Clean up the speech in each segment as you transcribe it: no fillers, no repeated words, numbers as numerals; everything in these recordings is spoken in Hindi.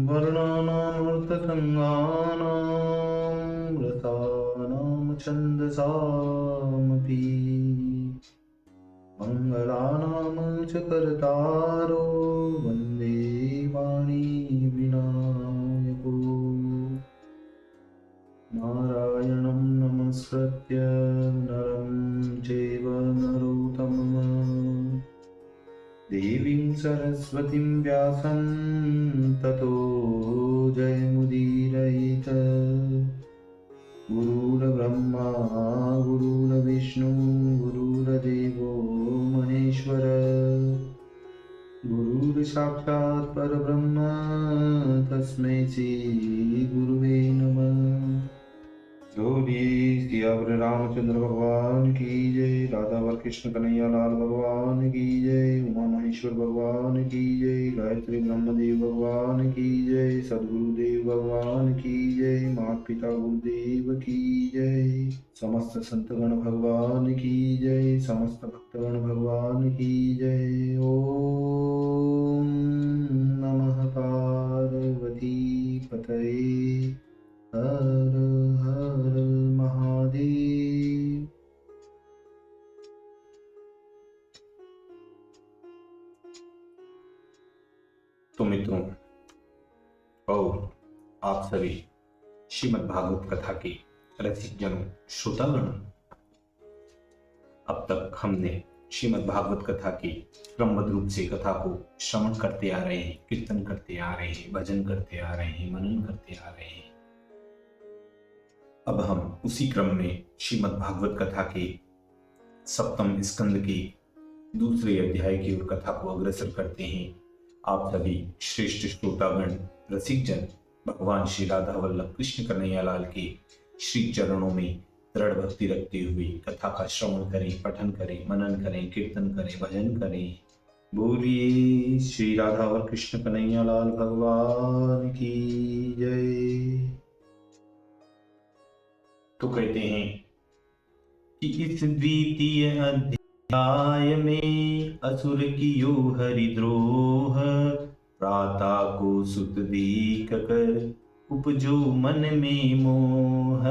वर्णानामृतसंज्ञानां रसानां छन्दसामपि मङ्गलानां च कर्तारो वन्दे वाणी विनायको नारायणं नमस्कृत्य नरं चैव नरोत्तमं देवीं सरस्वतीं व्यासं ततो जयमुदीरयेत्। गुरुर्ब्रह्मा गुरुर्विष्णु गुरुर्देवो महेश्वर गुरुर्साक्षात् परब्रह्म तस्मै श्री गुरुवे नमः। बोलिए सियावर रामचंद्र भगवान की जय, राधा कृष्ण कन्हैया लाल भगवान की जय, उमा महेश्वर भगवान की जय, गायत्री ब्रह्मदेव भगवान की जय, सद्गुरुदेव भगवान की जय, माता पिता गुरुदेव की जय, समस्त संतगण भगवान की जय, समस्त भक्तगण भगवान की जय। ओम नमः पार्वती पतये हर हर महादेव। तो मित्रों और आप सभी श्रीमद् भागवत कथा के रसिक जनों, श्रोतागण, अब तक हमने श्रीमद् भागवत कथा की क्रमबद्ध रूप से कथा को श्रवण करते आ रहे हैं, कीर्तन करते आ रहे हैं, भजन करते आ रहे हैं, मनन करते आ रहे हैं। अब हम उसी क्रम में श्रीमद् भागवत कथा के सप्तम स्कंद के दूसरे अध्याय की ओर कथा को अग्रसर करते हैं। आप सभी श्रेष्ठ श्रोतागण, रसिक जन भगवान श्री राधा वल्लभ कृष्ण कन्हैया लाल के श्री चरणों में दृढ़ भक्ति रखते हुए कथा का श्रवण करें, पठन करें, मनन करें, कीर्तन करें, भजन करें। बोलिए श्री राधा और कृष्ण कन्हैया लाल भगवान की जय। तो कहते हैं कि इस द्वितीय अध्याय में असुर कियो हरिद्रोह, प्राता को सुत दीक कर उपजो मन में मोह,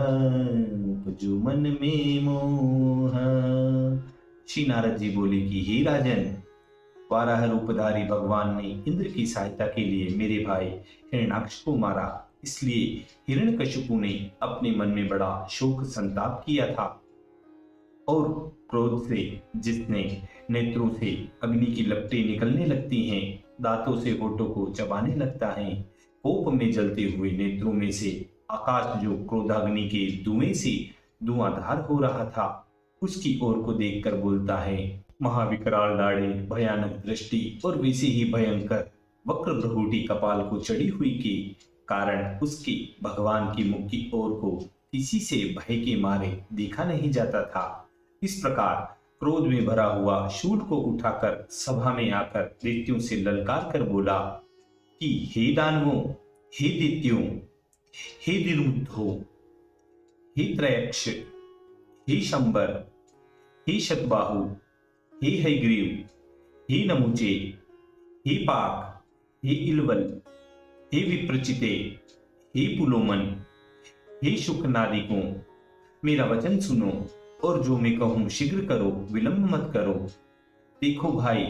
उपजो मन में मोह। श्री नारद जी बोले कि हे राजन, वाराह रूपधारी भगवान ने इंद्र की सहायता के लिए मेरे भाई हिरण्याक्ष को मारा, इसलिए हिरण्यकशिपु ने अपने मन में बड़ा शोक संताप किया था और क्रोध से जिसने नेत्रों से अग्नि की लपटें निकलने लगती हैं, दांतों से होठों को चबाने लगता है, कोप में जलते हुए नेत्रों में से आकाश जो क्रोधाग्नि के धुएं से धुआंधार हो रहा था, उसकी ओर को देखकर बोलता है, महाविकराल दाढ़े, भयानक दृष्टि और वैसे ही भयंकर वक्र भ्रुकुटी कपाल को चढ़ी हुई के कारण उसके भगवान की मुख की ओर को किसी से भय के मारे देखा नहीं जाता था। इस प्रकार क्रोध में भरा हुआ शूल को उठाकर सभा में आकर दैत्यों से ललकार कर बोला कि हे दानवों, हे दैत्यों, हे निर्बुद्धो, हे त्रयक्ष, हे शंबर, हे शतबाहु, हे हयग्रीव, हे नमुचे, हे पाक, हे इलवल, हे विप्रचिते, हे पुलोमन, हे शुकनादिकों, मेरा वचन सुनो और जो मैं कहूं शीघ्र करो, विलंब मत करो। देखो भाई,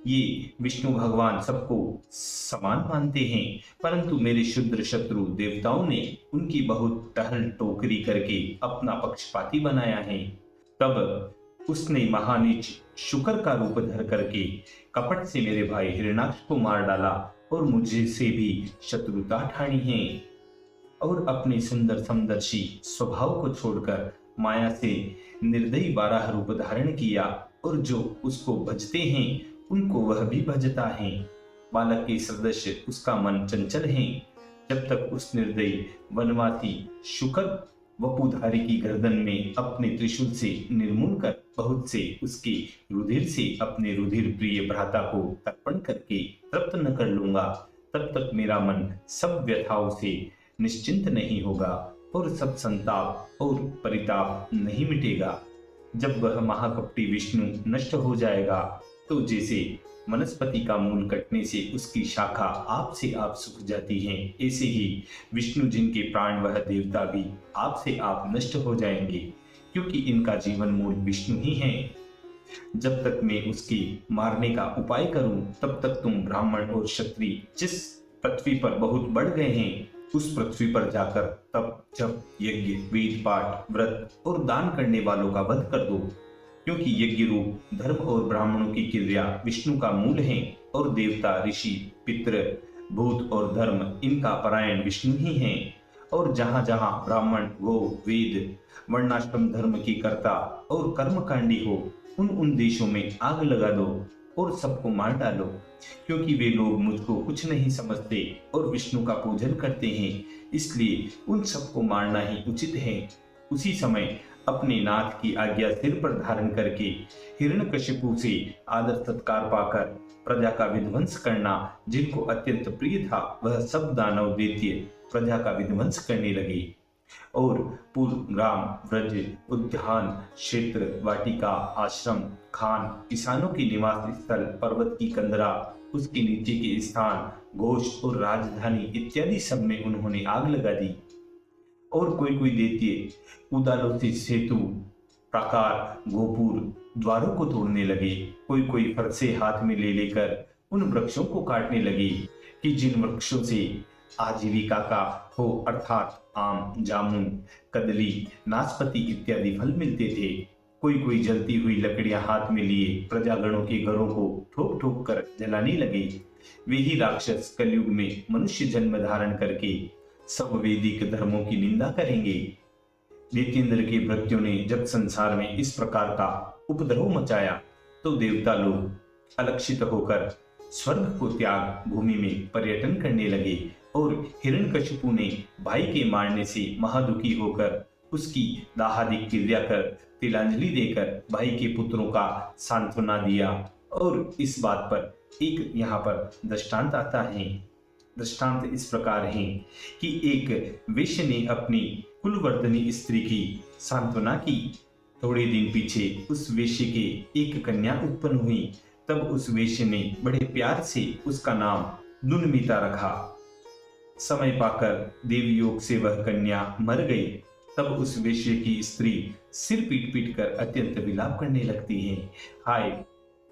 ये विष्णु भगवान सबको समान मानते हैं, परंतु मेरे शुद्र शत्रु देवताओं ने उनकी बहुत टहल टोकरी करके अपना पक्षपाती बनाया है। तब उसने महानीच शुकर का रूप धर करके कपट से मेरे भाई हिरण्याक्ष को मार डाला और मुझे से भी शत्रुता ठानी है और अपने सुंदर समदर्शी स्वभाव को छोड़कर माया से निर्दयी बारह रूप धारण किया और जो उसको भजते हैं उनको वह भी भजता है। बालक के सदृश उसका मन चंचल है। जब तक उस निर्दयी वनवासी शुकर वपुधारी की गर्दन में अपने त्रिशूल से निर्मूल कर बहुत से उसके रुधिर से अपने रुधिर प्रिय भ्राता को तर्पण करके तृप्त न कर लूंगा, तब तक मेरा मन सब व्यथाओं से निश्चिंत नहीं होगा और सब संताप और परिताप नहीं मिटेगा। जब वह महाकपटी विष्णु नष्ट हो जाएगा तो जैसे वनस्पति का मूल कटने से उसकी शाखा आप से आप सूख जाती है, ऐसे ही विष्णु जिनके प्राण वह देवता भी आप से आप नष्ट हो जाएंगे, क्योंकि इनका जीवन मूल विष्णु ही है। जब तक मैं उसके मारने का उपाय करूं, तब तक तुम ब्राह्मण और क्षत्रिय जिस पृथ्वी पर बहुत बढ़ गए हैं, उस पृथ्वी पर जाकर तब जब यज्ञ, वेद पाठ, व्रत और दान करने वालों का वध कर दो, क्योंकि यज्ञ रूप धर्म और ब्राह्मणों की क्रिया विष्णु का मूल है, और देवता, ऋषि, पितृ, भूत और धर्म इनका परायण विष्णु ही हैं। और जहां जहां ब्राह्मण, गो, वेद, वर्णाश्रम धर्म की कर्ता और कर्मकांडी हो, उन देशों में आग लगा दो और सबको मार डालो, क्योंकि वे लोग मुझको कुछ नहीं समझते और विष्णु का पूजन करते हैं, इसलिए उन सबको मारना ही उचित है। उसी समय अपने नाथ की आज्ञा सिर पर धारण करके हिरण्यकशिपु से आदर सत्कार पाकर प्रजा का विध्वंस करना, जिनको अत्यंत प्रिय था, वह सब दानव दैत्य प्रजा का विध्वंस करने लगे। और पूर्व ग्राम, व्रज, उद्यान, क्षेत्र, वाटिका, आश्रम, खान, किसानों के निवास स्थल, पर्वत की कंदरा, उसके नीचे के स्थान, घोष और राजधानी इत्यादि सब में उन्होंने आग लगा दी। और कोई कोई दैत्य कुदालों से सेतु, प्राकार, गोपुर, द्वारों को तोड़ने लगे। कोई कोई फरसे हाथ में ले लेकर उन वृक्षों को काटने लगे कि जिन वृक्षों से आजीविका का हो, अर्थात आम, जामुन, कदली, नाशपाती इत्यादि फल मिलते थे। कोई कोई जलती हुई लकड़ियां हाथ में लिए प्रजागणों के घरों को ठोक ठोक कर जलाने लगे। वे ही राक्षस कलयुग में मनुष्य जन्म धारण करके सब वैदिक धर्मों की निंदा करेंगे। दैत्येंद्र के भृत्यों ने जब संसार में इस प्रकार का उपद्रव मचाया, तो देवता लोग अलक्षित होकर स्वर्ग को त्याग भूमि में पर्यटन करने लगे, और हिरण्यकशिपु ने भाई के मारने से महादुखी होकर उसकी दाहादिक क्रिया कर तिलांजलि देकर भाई के पुत्रों का सांत्वना दिया। और इस बात पर एक यहाँ पर दृष्टांत आता है। दृष्टांत इस प्रकार है कि एक वेश्य ने अपनी कुलवर्तनी स्त्री की सांत्वना की। थोड़े दिन पीछे उस वेश्य के एक कन्या उत्पन्न हुई। तब उस वेश्य ने बड़े प्यार से उसका नाम दुनमिता रखा। समय पाकर देवयोग से वह कन्या मर गई। तब उस वेश्य की स्त्री सिर पीट पीट कर अत्यंत विलाप करने लगती है। हाय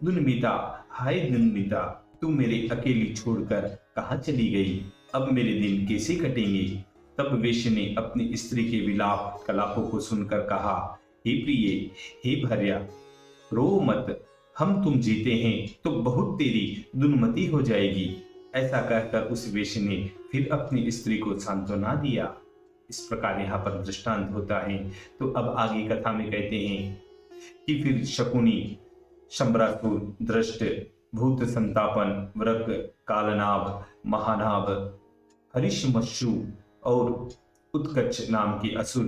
दुनमिता, हाय दुनमिता, तू मेरे अकेली छोड़कर कहाँ चली गई? अब मेरे दिन कैसे कटेंगे? तब वेश्य ने अपनी स्त्री के विलाप कलापों को सुनकर कहा, हे प्रिय, हे भार्या, रो मत, हम तुम जीते हैं तो बहुत तेरी दुन्मति हो जाएगी। ऐसा कहकर उस वेश्य ने फिर अपनी स्त्री को सांत्वना दिया। इस प्रकार यहाँ पर दृष्टांत होता है। तो अब आगे कथा में कहते हैं कि फिर शकुनी, शंबरासुर, दृष्ट, भूत संतापन, वृक, कालनाभ, महानाभ, हरिशमशु और उत्कच नाम के असुर,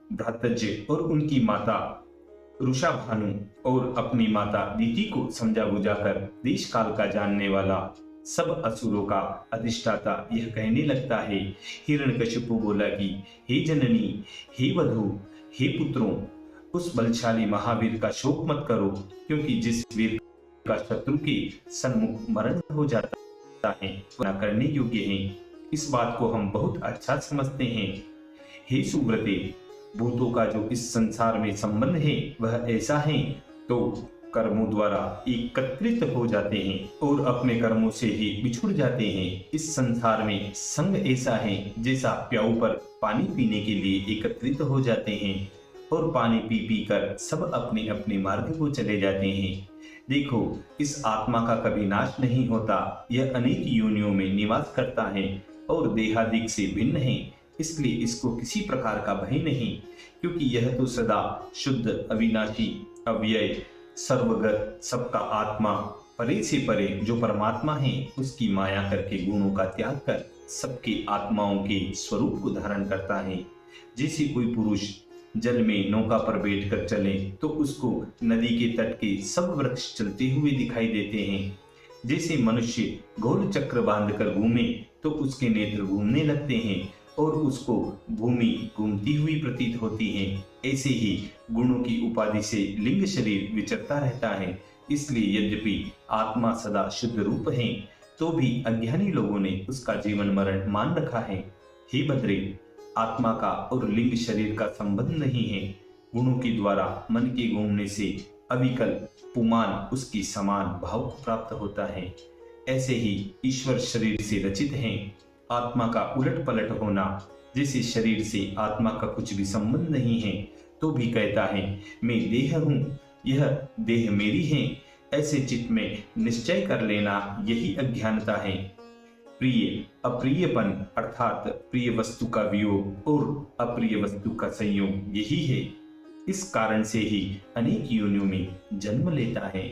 भ्रातज और उनकी माता रुषा भानु और अपनी माता दीति को समझा बुझाकर देश काल का जानने वाला सब असुरों का अधिष्ठाता यह कहने लगता है। हिरण्यकशिपु बोला कि हे जननी, हे वधू, हे पुत्रों, उस बलशाली महावीर का शोक मत करो, क्योंकि जिस वीर का शत्रु के सन्मुख मरण हो जाता है वह न करने योग्य है। इस बात को हम बहुत अच्छा समझते हैं। हे सुव्रते, भूतों का जो इस संसार में संबंध है वह ऐसा है तो कर्मों द्वारा एकत्रित हो जाते हैं और अपने कर्मों से ही बिछुड़ जाते हैं। इस संसार में संग ऐसा है जैसा प्याऊ पर पानी पीने के लिए एकत्रित हो जाते हैं और पानी पी पी कर सब अपने अपने मार्ग को चले जाते हैं। देखो, इस आत्मा का कभी नाश नहीं होता। यह अनेक योनियों में निवास करता है और देहादिक से भिन्न है, इसलिए इसको किसी प्रकार का भय नहीं, क्योंकि यह तो सदा शुद्ध, अविनाशी, अव्यय, सर्वगत, सबका आत्मा, परे से परे जो परमात्मा है उसकी माया करके गुणों का त्याग कर सबके आत्माओं के स्वरूप को धारण करता है। जैसे कोई पुरुष जल में नौका पर बैठकर चले तो उसको नदी के तट के सब वृक्ष चलते हुए दिखाई देते हैं। जैसे मनुष्य गोल चक्र बांधकर घूमे तो उसके नेत्र घूमने लगते हैं और उसको भूमि घूमती हुई प्रतीत होती है। ऐसे ही गुणों की उपाधि से लिंग शरीर विचरता रहता है। इसलिए यद्यपि आत्मा सदा शुद्ध रूप है, तो भी अज्ञानी लोगों ने उसका जीवन मरण मान रखा है। हे बद्रे, आत्मा का और लिंग शरीर का संबंध नहीं है। गुणों के द्वारा मन के घूमने से अविकल पुमान उसकी समान भाव को प्राप्त होता है। ऐसे ही ईश्वर शरीर से रचित है। आत्मा का उलट पलट होना, जैसे शरीर से आत्मा का कुछ भी संबंध नहीं है तो भी कहता है मैं देह हूँ, यह देह मेरी है, ऐसे चित्त में निश्चय कर लेना यही अज्ञानता है। प्रिय अप्रियपन अर्थात प्रिय वस्तु का वियोग और अप्रिय वस्तु का संयोग यही है। इस कारण से ही अनेक योनियों में जन्म लेता है।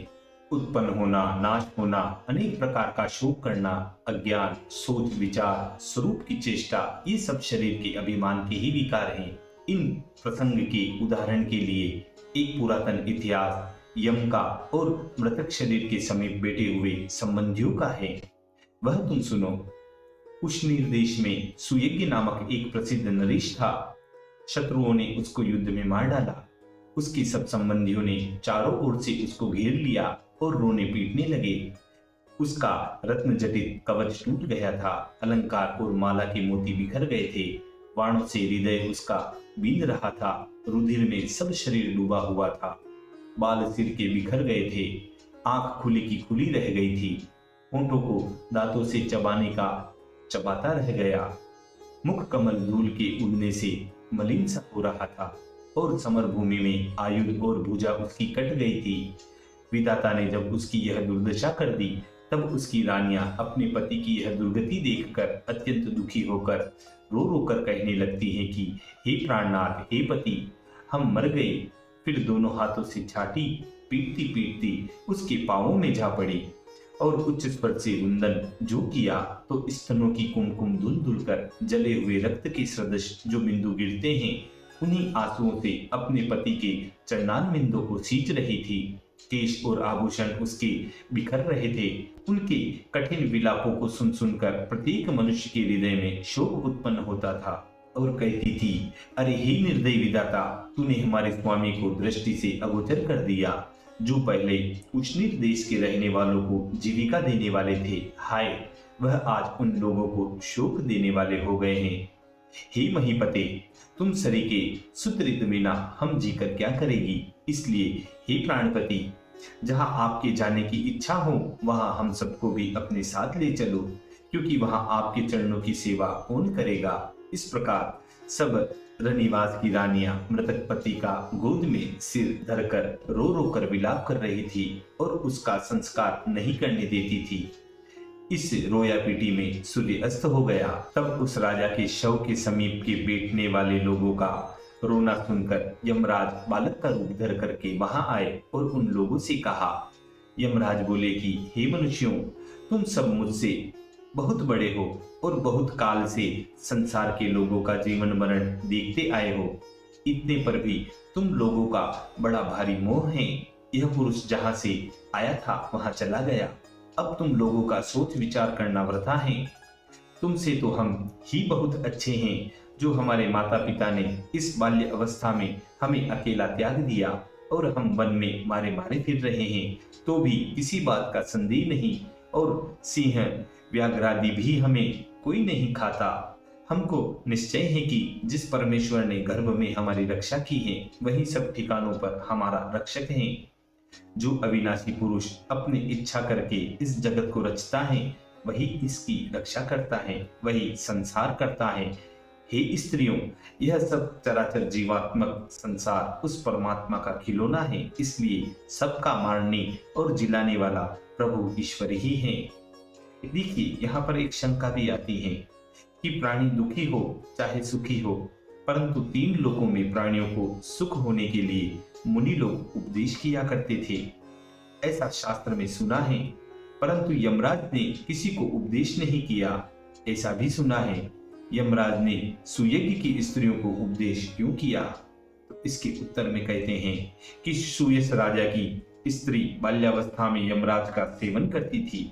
उत्पन्न होना, नाश होना, अनेक प्रकार का शोक करना, अज्ञान, सोच विचार, स्वरूप की चेष्टा, ये सब शरीर के अभिमान के ही विकार हैं। इन प्रसंग के उदाहरण के लिए एक पुरातन इतिहास यम का और मृतक शरीर के समीप बैठे हुए संबंधियों का है, वह तुम सुनो। उष्णीर देश में सुयज्ञ नामक एक प्रसिद्ध नरेश था। शत्रुओं ने उसको युद्ध में मार डाला। उसके सब संबंधियों ने चारों ओर से उसको घेर लिया और रोने पीटने लगे। उसका रत्न जटित कवच टूट गया था, अलंकार और माला के मोती बिखर गए थे, बाणों से हृदय उसका बींध रहा था, रुधिर में सब शरीर डूबा हुआ था, बाल सिर के बिखर गए थे, आंख खुली की खुली रह गई थी, होंठों को दांतों से चबाने का चबाता रह गया, मुख कमल धूल के उड़ने से मलिन सा हो रहा था और समर भूमि में आयुध और भुजा उसकी कट गई थी। विधाता ने जब उसकी यह दुर्दशा कर दी, तब उसकी रानियां अपने पति की यह दुर्गति देखकर अत्यंत दुखी होकर रो रो कर कहने लगती हैं कि हे प्राणनाथ, हे पति, हम मर गए। फिर दोनों हाथों से छाती पीटती पीटती उसके पांवों में जा पड़ी और उच्च स्वर से रुंदन जो किया तो स्तनों की कुमकुम धुल धुल कर जले हुए रक्त के सदृश जो बिंदु गिरते हैं, उन्हीं आंसुओं से अपने पति के चरणान बिंदु को सींच रही थी। केश और आभूषण उसके बिखर रहे थे। उनके कठिन विलापों को सुन सुनकर प्रत्येक मनुष्य के हृदय में शोक उत्पन्न होता था और कहती थी, अरे हे निर्दयी विधाता, तूने हमारे स्वामी को दृष्टि से अगोचर कर दिया, जो पहले उष्णीर देश के रहने वालों को जीविका देने वाले थे। हाय, वह आज उन लोगों को शोक देने वाले हो गए हैं। हे महीपते, तुम सरीके सुतरित बिना हम जीकर क्या करेगी? इसलिए हे प्राणपति, जहां आपके जाने की इच्छा हो वहां हम सबको भी अपने साथ ले चलो, क्योंकि वहां आपके चरणों की सेवा कौन करेगा। इस प्रकार सब रनिवास की रानियां मृतक पति का गोद में सिर धरकर रो रो कर विलाप कर रही थी और उसका संस्कार नहीं करने देती थी। इस रोया पीटी में सूर्य अस्त हो गया। तब उस राजा के शव के समीप के बैठने वाले लोगों का रोना सुनकर यमराज बालक का रूप धर करके वहां आए और उन लोगों से कहा। यमराज बोले कि हे मनुष्यों, तुम सब मुझसे बहुत बड़े हो और बहुत काल से संसार के लोगों का जीवन मरण देखते आए हो। इतने पर भी तुम लोगों का बड़ा भारी मोह है। यह पुरुष जहां से आया था वहां चला गया। अब तुम लोगों का सोच विचार करना वृथा है। तुमसे तो हम ही बहुत अच्छे हैं, जो हमारे माता पिता ने इस बाल्य अवस्था में हमें अकेला त्याग दिया और हम वन में मारे मारे फिर रहे हैं, तो भी किसी बात का संदेह नहीं, और सिंह व्याघ्रादि भी हमें कोई नहीं खाता। हमको निश्चय है कि जिस परमेश्वर ने गर्भ में हमारी रक्षा की है, वही सब ठिकानों पर हमारा रक्षक है। जो अविनाशी पुरुष अपनी इच्छा करके इस जगत को रचता है, वही इसकी रक्षा करता है, वही संसार करता है। हे स्त्रियों, यह सब चराचर जीवात्मक संसार उस परमात्मा का खिलौना है, इसलिए सबका मारने और जिलाने वाला प्रभु ईश्वर ही है। देखिए, यहाँ पर एक शंका भी आती है कि प्राणी दुखी हो चाहे सुखी हो, परंतु तीन लोकों में प्राणियों को सुख होने के लिए मुनि लोग उपदेश किया करते थे, ऐसा शास्त्र में सुना है। परंतु यमराज ने किसी को उपदेश नहीं किया, ऐसा भी सुना है। यमराज ने सुयज्ञ की स्त्रियों को उपदेश क्यों किया? तो इसके उत्तर में कहते हैं कि सुयस राजा की स्त्री बाल्यावस्था में यमराज का सेवन करती थी,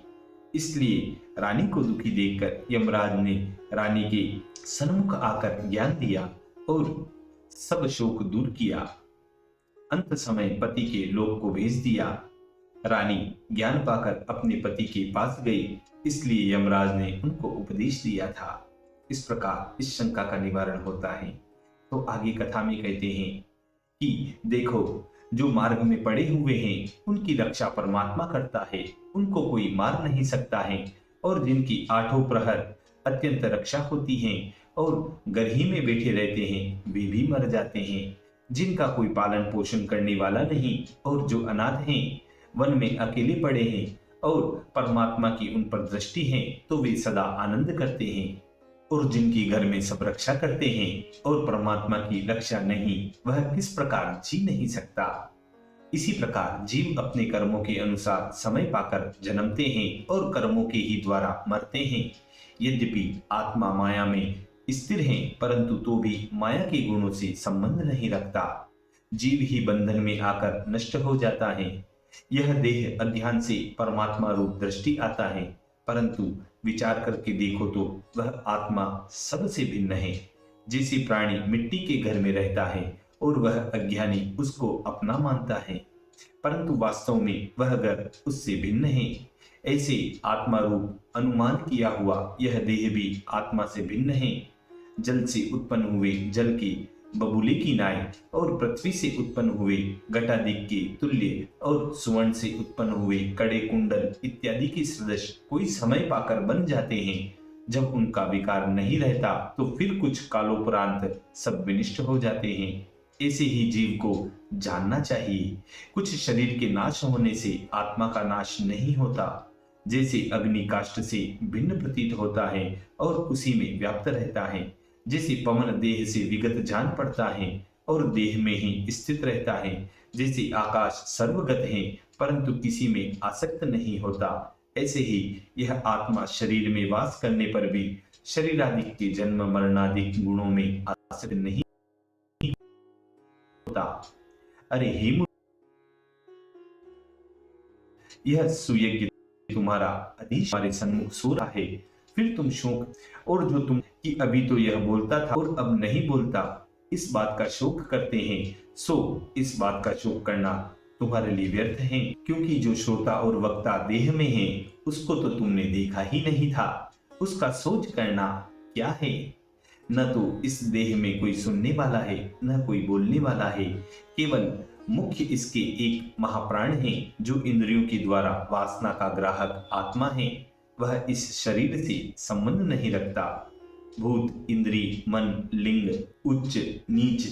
इसलिए रानी को दुखी देखकर यमराज ने रानी के सन्मुख आकर ज्ञान दिया और सब शोक दूर किया। अंत समय पति के लोक को भेज दिया। रानी ज्ञान पाकर अपने पति के पास गई, इसलिए यमराज ने उनको उपदेश दिया था। इस प्रकार इस शंका का निवारण होता है। तो आगे कथा में कहते हैं कि देखो, जो मार्ग में पड़े हुए हैं उनकी रक्षा परमात्मा करता है, उनको कोई मार नहीं सकता है। और जिनकी आठों प्रहर अत्यंत रक्षा होती है और घर ही में बैठे रहते हैं वे भी मर जाते हैं। जिनका कोई पालन पोषण करने वाला नहीं और जो अनाथ हैं, वन में अकेले पड़े हैं और परमात्मा की उन पर दृष्टि है तो वे सदा आनंद करते हैं। और जिनकी घर में सब रक्षा करते हैं और परमात्मा की रक्षा नहीं, वह किस प्रकार जी नहीं सकता। इसी प्रकार जीव अपने कर्मों के अनुसार समय पाकर जन्मते हैं और कर्मों के ही द्वारा मरते हैं। यद्यपि आत्मा माया में स्थिर है, परंतु तो भी माया के गुणों से संबंध नहीं रखता। जीव ही बंधन में आकर नष्ट हो जाता है। यह देह अध्यान से परमात्मा रूप दृष्टि आता है, परंतु विचार करके देखो तो वह आत्मा सबसे भिन्न है। जैसे प्राणी मिट्टी के घर में रहता है और वह अज्ञानी उसको अपना मानता है, परंतु वास्तव में वह घर उससे भिन्न है। ऐसे आत्मा रूप अनुमान किया हुआ यह देह भी आत्मा से भिन्न है। जल से उत्पन्न हुए जल के बबूले की नाई और पृथ्वी से उत्पन्न हुए घटादिक के तुल्य और सुवर्ण से उत्पन्न हुए कड़े कुंडल इत्यादि के सदृश कोई समय पाकर बन जाते हैं। जब उनका विकार नहीं रहता तो फिर कुछ कालोपरांत सब विनिष्ट हो जाते हैं। ऐसे ही जीव को जानना चाहिए, कुछ शरीर के नाश होने से आत्मा का नाश नहीं होता। जैसे अग्नि काष्ठ से भिन्न प्रतीत होता है और उसी में व्याप्त रहता है, जैसे पवन देह से विगत जान पड़ता है और देह में ही स्थित रहता है, जैसे आकाश सर्वगत है परंतु किसी में आसक्त नहीं होता, ऐसे ही यह आत्मा शरीर में वास करने पर भी शरीरादि के जन्म मरणादि गुणों में आसक्त नहीं होता। अरे हे मूर्ख, यह सुयज्ञ तुम्हारा अधीश हमारे सन्मुख सो रहा है, फिर तुम शोक और जो तुम कि अभी तो यह बोलता था और अब नहीं बोलता, इस बात का शोक करते हैं। सो इस बात का शोक करना तुम्हारे लिए व्यर्थ है, क्योंकि जो श्रोता और वक्ता देह में है उसको तो तुमने देखा ही नहीं था। उसका सोच करना क्या है। न तो इस देह में कोई सुनने वाला है न कोई बोलने वाला है, केवल मुख्य इसके एक महाप्राण है जो इंद्रियों के द्वारा वासना का ग्राहक आत्मा है। वह इस शरीर से संबंध नहीं रखता। भूत, इंद्री, मन, लिंग उच्च नीच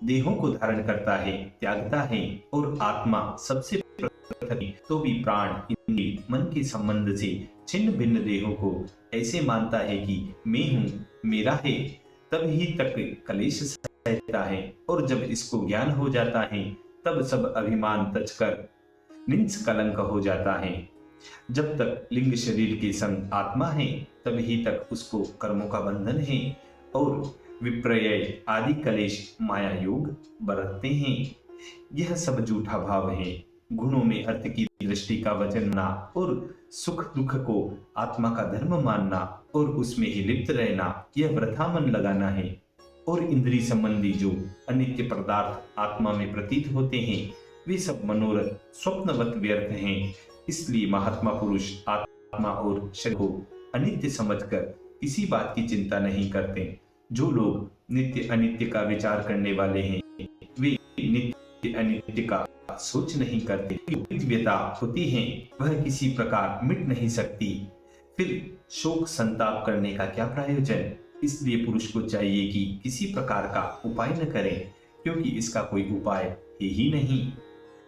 देहों को धारण करता है, त्यागता है और आत्मा सबसे प्रथम तो भी प्राण, इंद्री, मन के संबंध से छिन्न भिन्न देहों को ऐसे मानता है कि मैं हूँ, मेरा है, तब ही तक कलेश सहता है। और जब इसको ज्ञान हो जाता है तब सब अभिमान तजकर निंस कलंक हो जाता है। जब तक लिंग शरीर के संग आत्मा है तभी तक उसको कर्मों का बंधन है और विपर्य आदि कलेश माया योग बरतते हैं। यह सब झूठा भाव है। गुणों में अर्थ की दृष्टि का वचनना और सुख दुख को आत्मा का धर्म मानना और उसमें ही लिप्त रहना, यह वृथा मन लगाना है। और इंद्रिय संबंधी जो अनित्य पदार्थ आत्मा में प्रतीत होते हैं वे सब मनोरथ स्वप्नवत व्यर्थ हैं। इसलिए महात्मा पुरुष आत्मा और शरीर को अनित्य समझकर किसी बात की चिंता नहीं करते। जो लोग नित्य अनित्य का विचार करने वाले हैं वे नित्य अनित्य का सोच नहीं करते। दिव्यता होती है वह किसी प्रकार मिट नहीं सकती, फिर शोक संताप करने का क्या प्रयोजन। इसलिए पुरुष को चाहिए कि किसी प्रकार का उपाय न करें, क्योंकि इसका कोई उपाय है ही नहीं।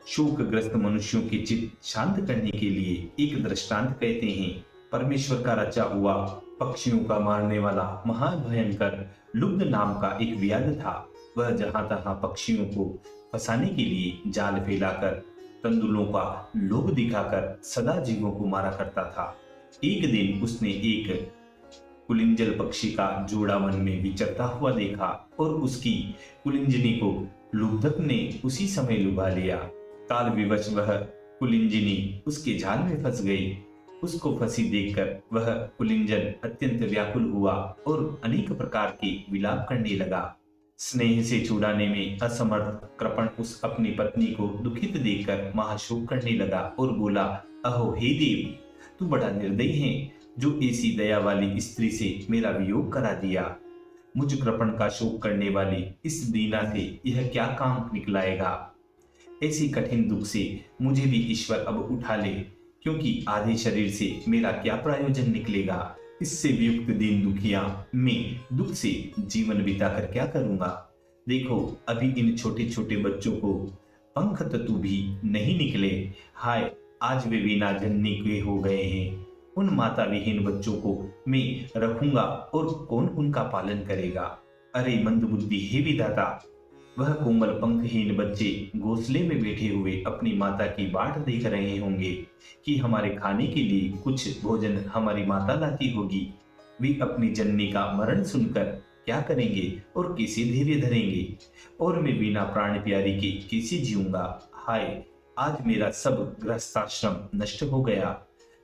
शोकग्रस्त मनुष्यों के चित्त शांत करने के लिए एक दृष्टांत कहते हैं। परमेश्वर का रचा हुआ पक्षियों का मारने वाला महाभयंकर लुब्ध नाम का एक व्याध था। वह जहां तहां पक्षियों को फंसाने के लिए जाल फैलाकर तंदुलों का लोभ दिखाकर सदा जीवों को मारा करता था। एक दिन उसने एक कुलिंजल पक्षी का जोड़ा वन में विचरता हुआ देखा और उसकी कुलिंजनी को लुब्धक ने उसी समय लुभा लिया। काल विवश वह कुलिंजनी उसके जाल में फंस गई। उसको फंसी देखकर वह कुलिंजन अत्यंत व्याकुल हुआ और अनेक प्रकार के विलाप करने लगा। स्नेह से छुड़ाने में असमर्थ कृपण उस अपनी पत्नी को दुखित देखकर महाशोक करने लगा और बोला, अहो हे देव, तू बड़ा निर्दयी है जो ऐसी दया वाली स्त्री से मेरा वियोग करा दिया। मुझ कृपण का शोक करने वाली इस दीना से यह क्या काम निकलाएगा। ऐसी कठिन दुख से मुझे भी ईश्वर अब उठा ले, क्योंकि आधे शरीर से मेरा क्या प्रयोजन निकलेगा। इससे वियुक्त दीन दुखिया मैं दुख से जीवन बिताकर क्या करूंगा। देखो अभी इन छोटे छोटे बच्चों को पंख तत्व भी नहीं निकले। हाय, आज वे बिना जननी के हो गए हैं। उन माता विहीन बच्चों को मैं रखूंगा और कौन उनका पालन करेगा। अरे मंदबुद्धि हे विधाता, वह कोमल पंखहीन बच्चे घोंसले में बैठे हुए अपनी माता की बाट देख रहे होंगे कि हमारे खाने के लिए कुछ भोजन हमारी माता लाती होगी। वे अपनी जननी का मरण सुनकर क्या करेंगे और कैसे धैर्य धरेंगे, और मैं बिना प्राण प्यारी के कैसे जीऊंगा। हाय, आज मेरा सब गृहस्थाश्रम नष्ट हो गया।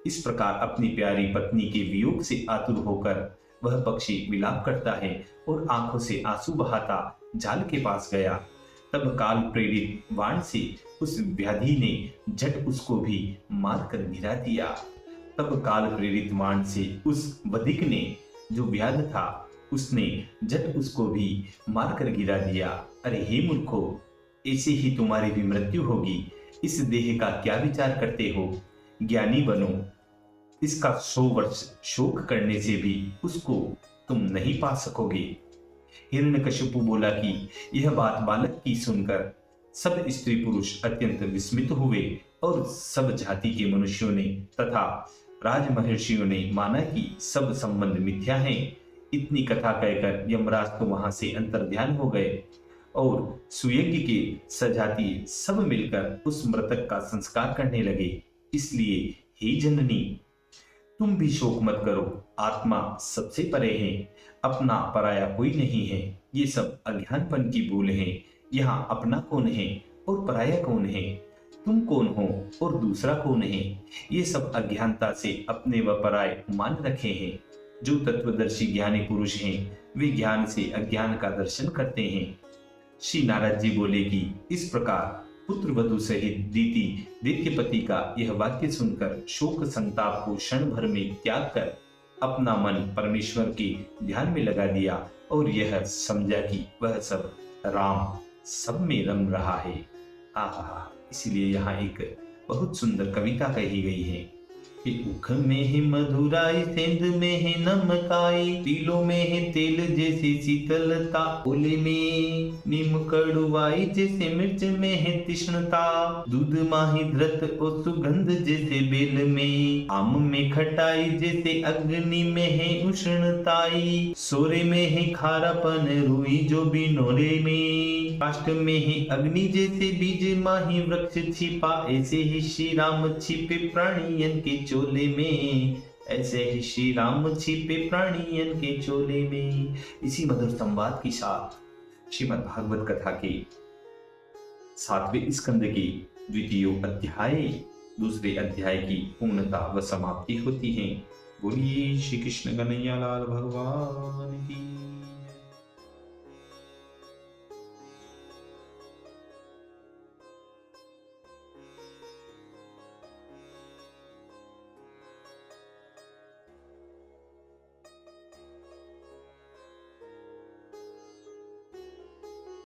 इस प्रकार अपनी प्यारी पत्नी के वियोग से आतुर होकर वह पक्षी विलाप करता है और आंखों से आंसू बहाता जाल के पास गया। तब काल प्रेरित बाण से उस व्याधि ने झट उसको भी मार कर गिरा दिया। तब काल प्रेरित बाण से उस बधिक ने जो व्याध था उसने झट उसको भी मार कर गिरा दिया। अरे हे मूर्खो, ऐसे ही तुम्हारी भी मृत्यु होगी। इस देह का क्या विचार करते हो। ज्ञानी बनो। इसका 100 वर्ष शोक करने से भी उसको तुम नहीं पा सकोगे। हिरण्यकशिपु बोला कि यह बात बालक की सुनकर सब स्त्री पुरुष अत्यंत विस्मित हुए और सब जाति के मनुष्यों ने तथा राज महर्षियों ने माना कि सब संबंध मिथ्या हैं। इतनी कथा कहकर यमराज तो वहां से अंतर्ध्यान हो गए और सुयज्ञ के सजातीय सब मिलकर उस मृतक का संस्कार करने लगे। इसलिए हे जननी, तुम भी शोक मत करो। आत्मा सबसे परे है, अपना पराया कोई नहीं है। ये सब अज्ञानपन की भूल है। यहाँ अपना कौन है और पराया कौन है, तुम कौन हो और दूसरा कौन है। ये सब अज्ञानता से अपने व पराय मान रखे हैं। जो तत्वदर्शी ज्ञानी पुरुष हैं वे ज्ञान से अज्ञान का दर्शन करते हैं। श्री नारद जी बोले कि इस प्रकार पुत्र वधु सहित दीति दैत्यपति का यह वाक्य सुनकर शोक संताप को क्षण भर में त्याग कर अपना मन परमेश्वर के ध्यान में लगा दिया और यह समझा कि वह सब राम सब में रम रहा है। आहा, इसलिए यहाँ एक बहुत सुंदर कविता कही गई है कि उख में है मधुराई, सेंध में है नमकाई, पीलो में है तेल जैसी शीतलता, ओले में नीम कड़ुवाई जैसे मिर्च में है तीक्ष्णता, दूध माही धृत और सुगंध जैसे बेल में, आम में खटाई जैसे अग्नि में है उष्णताई, सोरे में है खारापन रुई जो बिनोरे में, काष्ठ में है अग्नि जैसे बीज माही वृक्ष छिपा, ऐसे ही श्री राम छिपे प्राणियन के चोले में, ऐसे ही श्री राम छिपे प्राणियन के चोले में। इसी मधुर संवाद के साथ श्रीमद् भागवत कथा के 7वें स्कंद के द्वितीय अध्याय दूसरे अध्याय की पूर्णता व समाप्ति होती है। बोलिए श्री कृष्ण कन्हैया लाल भगवान की।